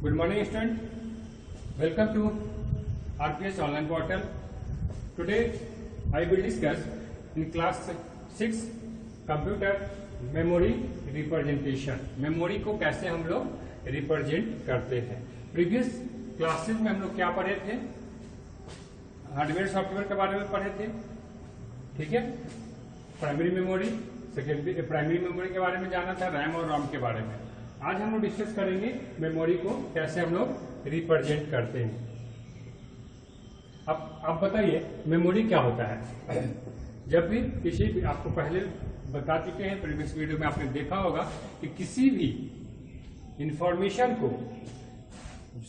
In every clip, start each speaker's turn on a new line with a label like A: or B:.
A: Good morning, student. Welcome to RPS online portal. Today, I will discuss in class 6 computer memory representation. Memory को कैसे हम लोग represent करते हैं. Previous classes में हम लोग क्या पढ़े थे? हार्डवेयर सॉफ्टवेयर के बारे में पढ़े थे. ठीक है. Primary memory, secondary primary memory के बारे में जाना था, रैम और रोम के बारे में. आज हम लोग डिस्कस करेंगे मेमोरी को कैसे हम लोग रिप्रेजेंट करते हैं. अब आप बताइए मेमोरी क्या होता है. जब भी किसी भी, आपको पहले बता चुके हैं, प्रीवियस वीडियो में आपने देखा होगा कि किसी भी इंफॉर्मेशन को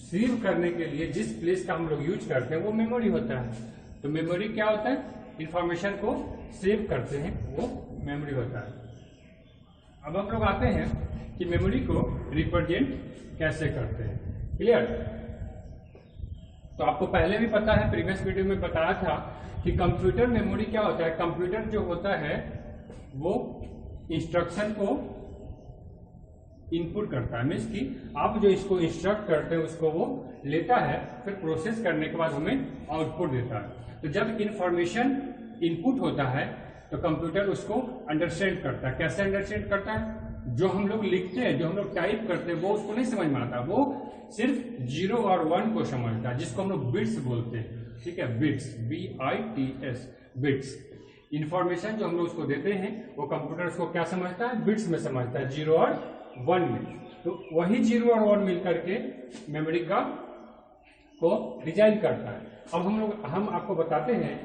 A: सेव करने के लिए जिस प्लेस का हम लोग यूज करते हैं वो मेमोरी होता है. तो मेमोरी क्या होता है? इंफॉर्मेशन को सेव करते हैं, वो मेमोरी होता है. अब हम लोग आते हैं कि मेमोरी को रिप्रेजेंट कैसे करते हैं. क्लियर? तो आपको पहले भी पता है, प्रीवियस वीडियो में बताया था कि कंप्यूटर मेमोरी क्या होता है. कंप्यूटर जो होता है वो इंस्ट्रक्शन को इनपुट करता है. मीन्स कि आप जो इसको इंस्ट्रक्ट करते हैं उसको वो लेता है, फिर प्रोसेस करने के बाद हमें आउटपुट देता है. तो जब इंफॉर्मेशन इनपुट होता है तो कंप्यूटर उसको अंडरस्टैंड करता है. कैसे अंडरस्टैंड करता है? जो हम लोग लिखते हैं, जो हम लोग टाइप करते हैं, वो उसको नहीं समझ में आता. वो सिर्फ 0 और 1 को समझता है, जिसको हम लोग बिट्स बोलते हैं. ठीक है, बिट्स, BITS, बिट्स. इंफॉर्मेशन जो हम लोग उसको देते हैं वो कंप्यूटर उसको क्या समझता है? बिट्स में समझता है, 0 और 1 में. तो वही 0 और 1 मिलकर के मेमोरी का को डिजाइन करता है. अब हम आपको बताते हैं.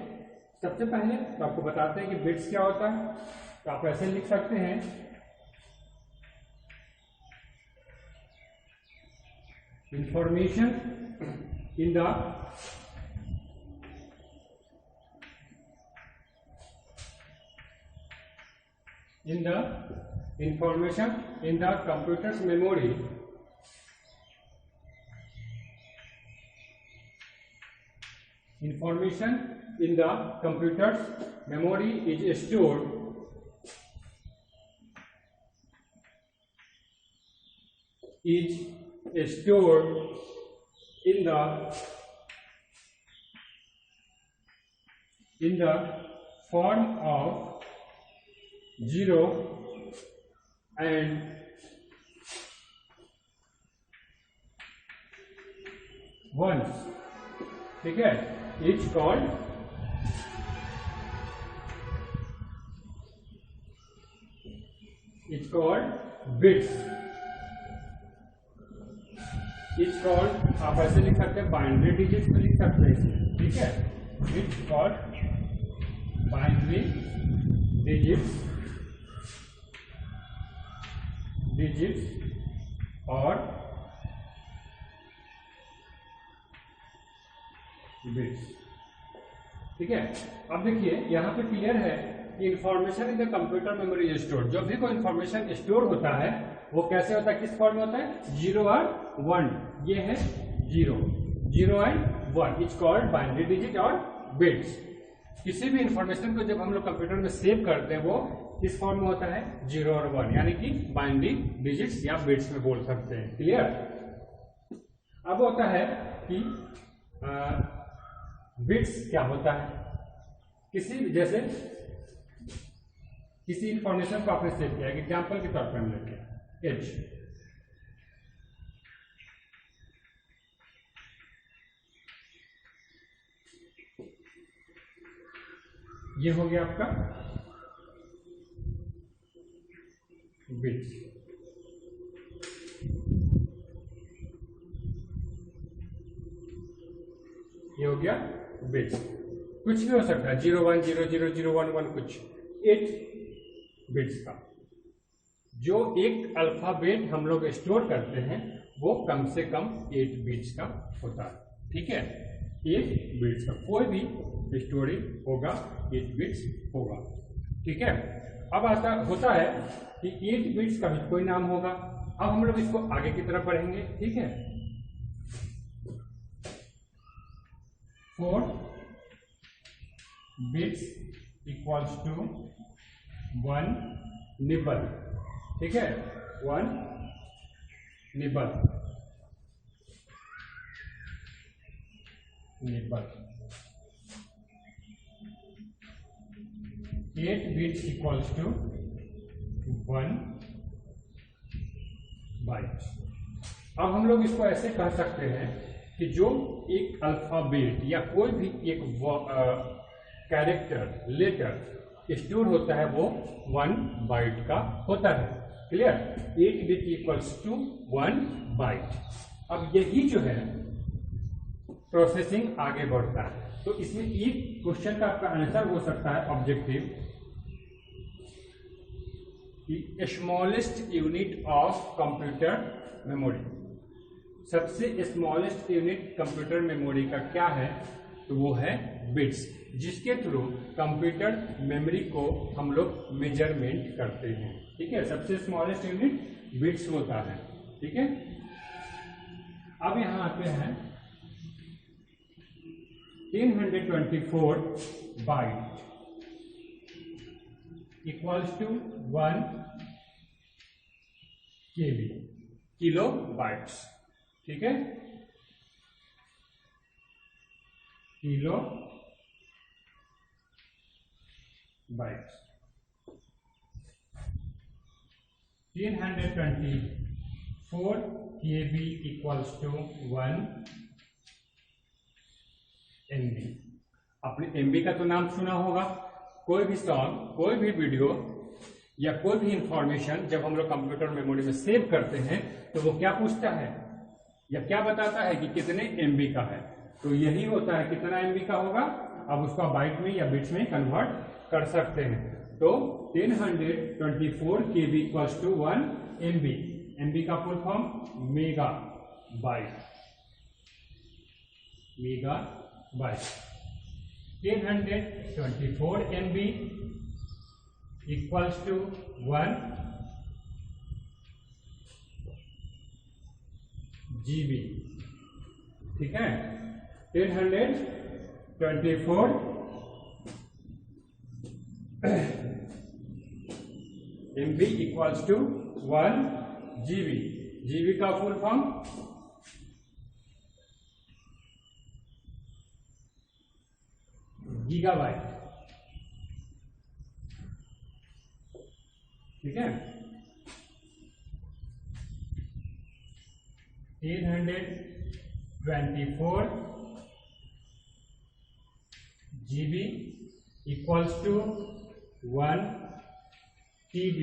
A: सबसे पहले तो आपको बताते हैं कि बिट्स क्या होता है. तो आप ऐसे लिख सकते हैं, information in the information in the computer's memory information in the computer's memory is stored in the form of 0 and 1. ठीक है, it's called bits. It's called, आप ऐसे लिख सकते हैं, बाइनरी डिजिट्स में लिख सकते हैं इसमें. ठीक है, it's called बाइनरी डिजिट्स और बिट्स. ठीक है. अब देखिए यहाँ पे क्लियर है कि information in the computer memory is stored. जब भी कोई इंफॉर्मेशन स्टोर होता है वो कैसे होता है, किस फॉर्म में होता है? 0 और 1. ये है 0 and 1. It's called binary digit और बिट्स. किसी भी इंफॉर्मेशन को जब हम लोग कंप्यूटर में सेव करते हैं वो किस फॉर्म में होता है? 0 और 1, यानी कि बाइनरी डिजिट्स या बिट्स में बोल सकते हैं. क्लियर? अब होता है कि बिट्स क्या होता है. जैसे किसी इंफॉर्मेशन को आपने सेव किया, एग्जाम्पल के तौर पर हम लेते हैं H. ये हो गया आपका बिट्स. ये हो गया बिट्स. कुछ भी हो सकता है, 0 1 0 0 0 1 1 कुछ. 8 बिट्स का जो एक अल्फाबेट हम लोग स्टोर करते हैं वो कम से कम 8 बिट्स का होता है. ठीक है, 8 बिट्स का कोई भी स्टोरेज होगा 8 बिट्स होगा. ठीक है. अब होता है कि 8 बिट्स का भी कोई नाम होगा. अब हम लोग इसको आगे की तरफ बढ़ेंगे. ठीक है. 4 बिट्स इक्वल्स टू 1 निबल. ठीक है, 1 nibble. Nibble. 8 bits equals to 1 byte. अब हम लोग इसको ऐसे कह सकते हैं कि जो एक अल्फाबेट या कोई भी एक कैरेक्टर लेटर स्टोर होता है वो 1 बाइट का होता है। Clear? 8 bit equals to 1 byte. अब यही जो है प्रोसेसिंग आगे बढ़ता है। तो इसमें एक क्वेश्चन का आपका आंसर हो सकता है ऑब्जेक्टिव कि smallest unit of computer memory, सबसे स्मॉलेस्ट यूनिट कंप्यूटर मेमोरी का क्या है? तो वो है बिट्स, जिसके थ्रू कंप्यूटर मेमोरी को हम लोग मेजरमेंट करते हैं। ठीक है, सबसे स्मॉलेस्ट यूनिट बिट्स होता है। ठीक है, अब यहां आते हैं 324 byte equals to 1 KB, kilo bytes. ठीक है, kilo bytes. 324 KB equals to 1 MB। आपने MB का तो नाम सुना होगा। कोई भी सॉन्ग, कोई भी वीडियो या कोई भी इंफॉर्मेशन जब हम लोग कंप्यूटर मेमोरी में सेव करते हैं तो वो क्या पूछता है या क्या बताता है कि कितने MB का है। तो यही होता है, कितना MB का होगा। अब उसका बाइट में या बिट्स में कन्वर्ट कर सकते हैं। तो 324 KB equals to 1 MB। MB का full form mega byte, mega byte. 324 MB equals to 1 GB। ठीक है, 324 MB equals to 1 GB। GB का फुल फॉर्म गीगाबाइट। ठीक है, 324 GB equals to 1 TB।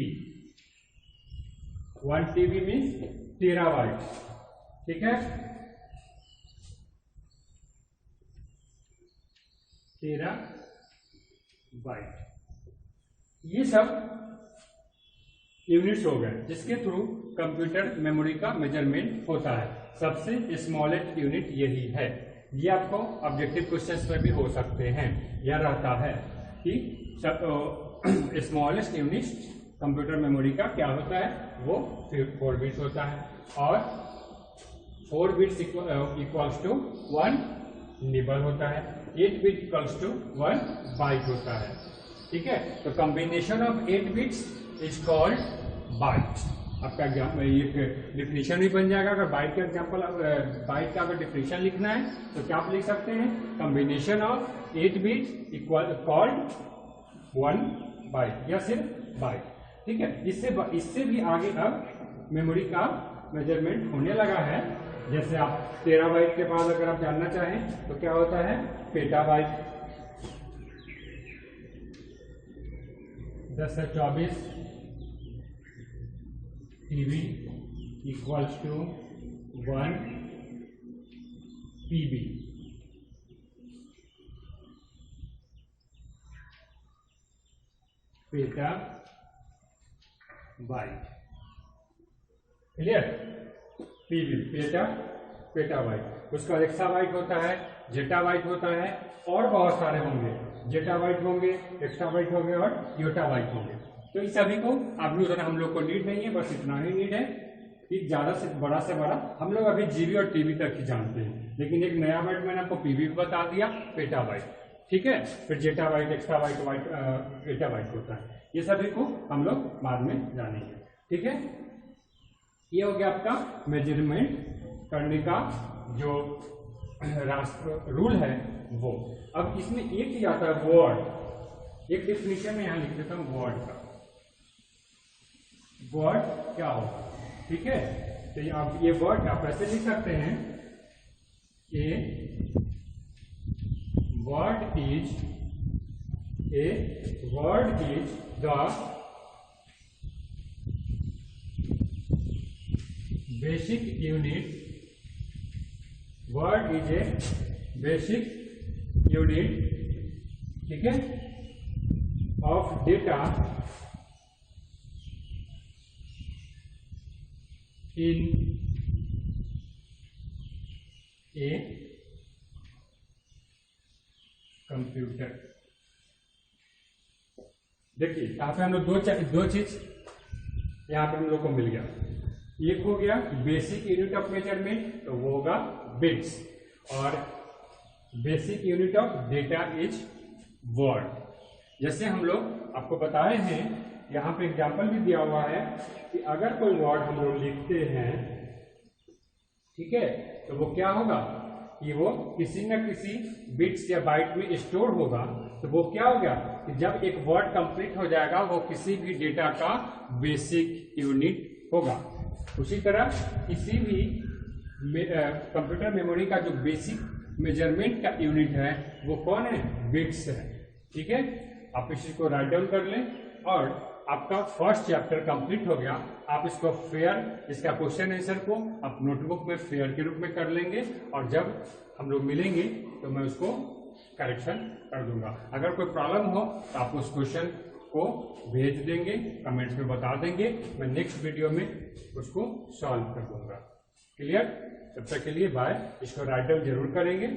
A: 1 TB means terabyte. ठीक है, टेराबाइट। ये सब यूनिट्स हो गए जिसके थ्रू कंप्यूटर मेमोरी का मेजरमेंट होता है। सबसे स्मॉलेस्ट यूनिट यही है। ये आपको ऑब्जेक्टिव क्वेश्चंस में भी हो सकते हैं। यह रहता है कि स्मॉलेस्ट यूनिट कंप्यूटर मेमोरी का क्या होता है, वो 4 बिट्स होता है और 4 बिट्स इक्वल्स टू 1 निबल होता है। 8 बिट इक्वल्स टू 1 बाइट होता है। ठीक है, तो combination of 8 bits is called byte. आपका एक डिफिनेशन भी बन जाएगा। अगर बाइट का एग्जाम्पल, बाइट का अगर डिफिनेशन लिखना है तो क्या आप लिख सकते हैं? Combination of 8 bits equal called 1 byte या सिर्फ बाइट। ठीक है, इससे भी आगे अब मेमोरी का मेजरमेंट होने लगा है। जैसे आप टेराबाइट के बाद अगर आप जानना चाहें तो क्या होता है? पेटाबाइट। 10 से 24 TB equals to 1 PB। Peta byte. Clear? PB petabyte. उसका एक्साबाइट होता है, जेटाबाइट होता है और बहुत सारे होंगे। जेटाबाइट होंगे, एक्साबाइट होंगे और योटाबाइट होंगे। तो इस सभी को अभी उतना हम लोग को नीड नहीं है, बस इतना ही नीड है कि ज्यादा से बड़ा हम लोग अभी GB और TB तक ही जानते हैं। लेकिन एक नया बाइट मैंने आपको PB भी बता दिया, पेटाबाइट। ठीक है, फिर जेटाबाइट, एक्साबाइट, पेटाबाइट होता है। ये सभी को हम लोग बाद में जानेंगे। ठीक है, ये हो गया आपका मेजरमेंट करने का जो रूल है वो। अब इसमें एक ही आता है वर्ड, एक डेफिनेशन में यहां लिख देता हूं वर्ड का। वर्ड क्या होगा, ठीक है। तो आप ये वर्ड आप ऐसे लिख सकते हैं, a word is the basic unit, word is a basic unit, ठीक है, of data in a computer. देखिए यहाँ पे हम लोग दो चीज यहाँ पे हम लोग को मिल गया। एक हो गया बेसिक यूनिट ऑफ मेजरमेंट, तो वो होगा बिट्स, और basic unit of data is word. जैसे हम लोग आपको बताए हैं, यहाँ पे एग्जाम्पल भी दिया हुआ है कि अगर कोई वर्ड हम लोग लिखते हैं, ठीक है, तो वो क्या होगा कि वो किसी न किसी बिट्स या बाइट में स्टोर होगा। तो वो क्या होगा कि जब एक वर्ड कंप्लीट हो जाएगा वो किसी भी डेटा का बेसिक यूनिट होगा। उसी तरह किसी भी कंप्यूटर मेमोरी का जो बेसिक मेजरमेंट का यूनिट है वो कौन है, बिट्स है, ठीक है। आप इसी को राइट डाउन कर लें और आपका फर्स्ट चैप्टर कंप्लीट हो गया। आप इसको फेयर, इसका क्वेश्चन आंसर को आप नोटबुक में फेयर के रूप में कर लेंगे, और जब हम लोग मिलेंगे तो मैं उसको करेक्शन कर दूंगा। अगर कोई प्रॉब्लम हो तो आप उस क्वेश्चन को भेज देंगे, कमेंट्स में बता देंगे, मैं नेक्स्ट वीडियो में उसको सॉल्व कर दूंगा। क्लियर? तब तक के लिए बाय। इसको राइट डाउन जरूर करेंगे।